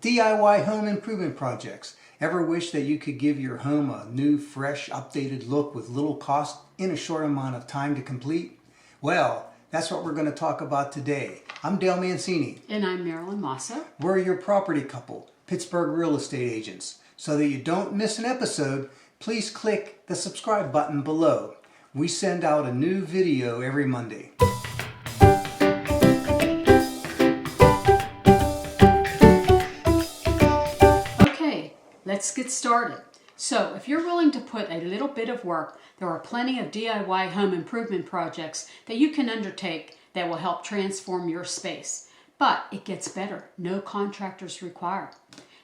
DIY home improvement projects. Ever wish that you could give your home a new, fresh, updated look with little cost in a short amount of time to complete? Well, that's what we're going to talk about today. I'm Dale Mancini. And I'm Marilyn Dale. We're your property couple, Pittsburgh real estate agents. So that you don't miss an episode, please click the subscribe button below. We send out a new video every Monday. Let's get started. So if you're willing to put a little bit of work, there are plenty of DIY home improvement projects that you can undertake that will help transform your space. But it gets better. No contractors required.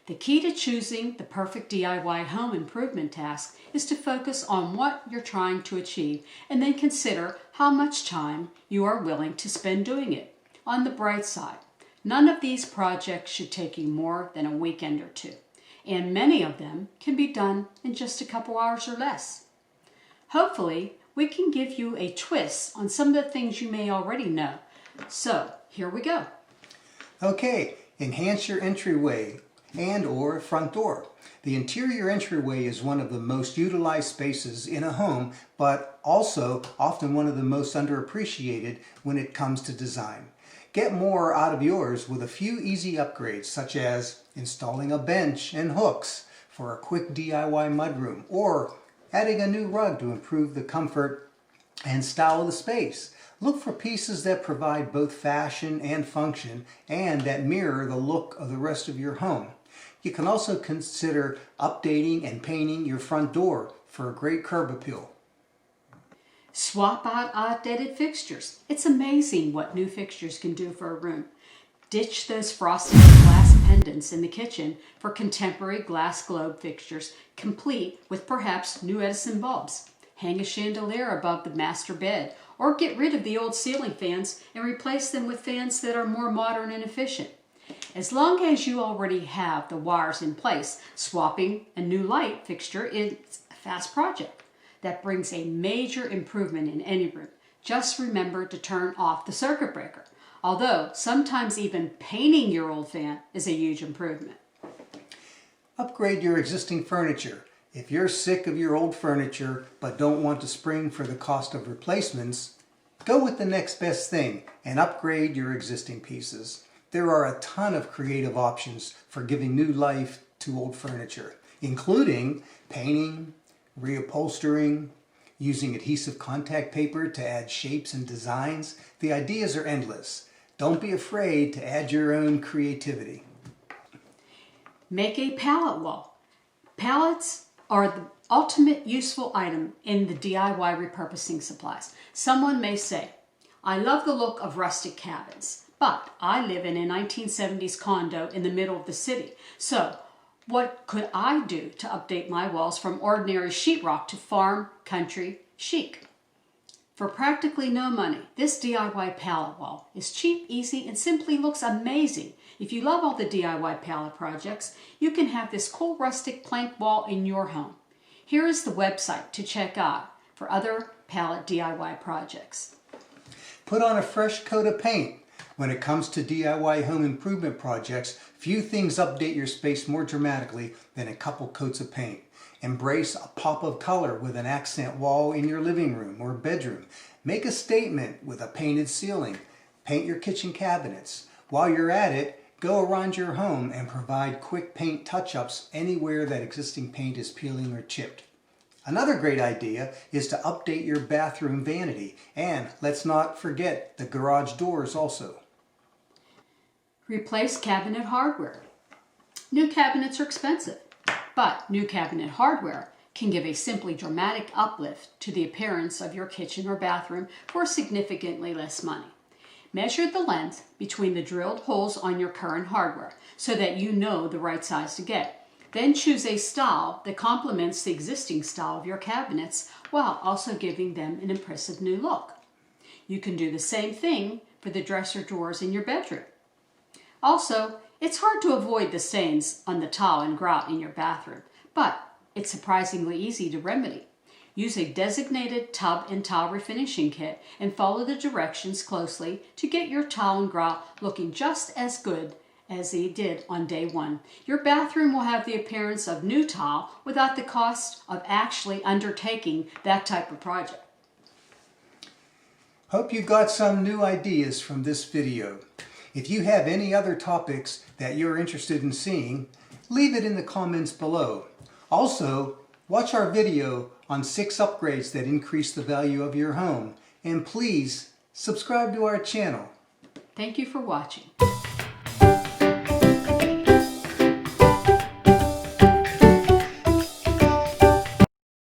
The key to choosing the perfect DIY home improvement task is to focus on what you're trying to achieve and then consider how much time you are willing to spend doing it. On the bright side, none of these projects should take you more than a weekend or two. And many of them can be done in just a couple hours or less. Hopefully, we can give you a twist on some of the things you may already know. So, here we go. Okay, enhance your entryway and or front door. The interior entryway is one of the most utilized spaces in a home, but also often one of the most underappreciated when it comes to design. Get more out of yours with a few easy upgrades, such as installing a bench and hooks for a quick DIY mudroom, or adding a new rug to improve the comfort and style of the space. Look for pieces that provide both fashion and function and that mirror the look of the rest of your home. You can also consider updating and painting your front door for a great curb appeal. Swap out outdated fixtures. It's amazing what new fixtures can do for a room. Ditch those frosted glass pendants in the kitchen for contemporary glass globe fixtures, complete with perhaps new Edison bulbs. Hang a chandelier above the master bed, or get rid of the old ceiling fans and replace them with fans that are more modern and efficient. As long as you already have the wires in place, swapping a new light fixture is a fast project that brings a major improvement in any room. Just remember to turn off the circuit breaker. Although sometimes even painting your old fan is a huge improvement. Upgrade your existing furniture. If you're sick of your old furniture but don't want to spring for the cost of replacements, go with the next best thing and upgrade your existing pieces. There are a ton of creative options for giving new life to old furniture, including painting, reupholstering, using adhesive contact paper to add shapes and designs. The ideas are endless. Don't be afraid to add your own creativity. Make a pallet wall. Pallets are the ultimate useful item in the DIY repurposing supplies. Someone may say, I love the look of rustic cabins, but I live in a 1970s condo in the middle of the city. So what could I do to update my walls from ordinary sheetrock to farm, country, chic? For practically no money, this DIY pallet wall is cheap, easy, and simply looks amazing. If you love all the DIY pallet projects, you can have this cool rustic plank wall in your home. Here is the website to check out for other pallet DIY projects. Put on a fresh coat of paint. When it comes to DIY home improvement projects, few things update your space more dramatically than a couple coats of paint. Embrace a pop of color with an accent wall in your living room or bedroom. Make a statement with a painted ceiling. Paint your kitchen cabinets. While you're at it, go around your home and provide quick paint touch-ups anywhere that existing paint is peeling or chipped. Another great idea is to update your bathroom vanity, and let's not forget the garage doors also. Replace cabinet hardware. New cabinets are expensive, but new cabinet hardware can give a simply dramatic uplift to the appearance of your kitchen or bathroom for significantly less money. Measure the length between the drilled holes on your current hardware so that you know the right size to get. Then choose a style that complements the existing style of your cabinets while also giving them an impressive new look. You can do the same thing for the dresser drawers in your bedroom. Also, it's hard to avoid the stains on the tile and grout in your bathroom, but it's surprisingly easy to remedy. Use a designated tub and tile refinishing kit and follow the directions closely to get your tile and grout looking just as good as he did on day one. Your bathroom will have the appearance of new tile without the cost of actually undertaking that type of project. Hope you got some new ideas from this video. If you have any other topics that you're interested in seeing, leave it in the comments below. Also, watch our video on 6 upgrades that increase the value of your home. And please, subscribe to our channel. Thank you for watching.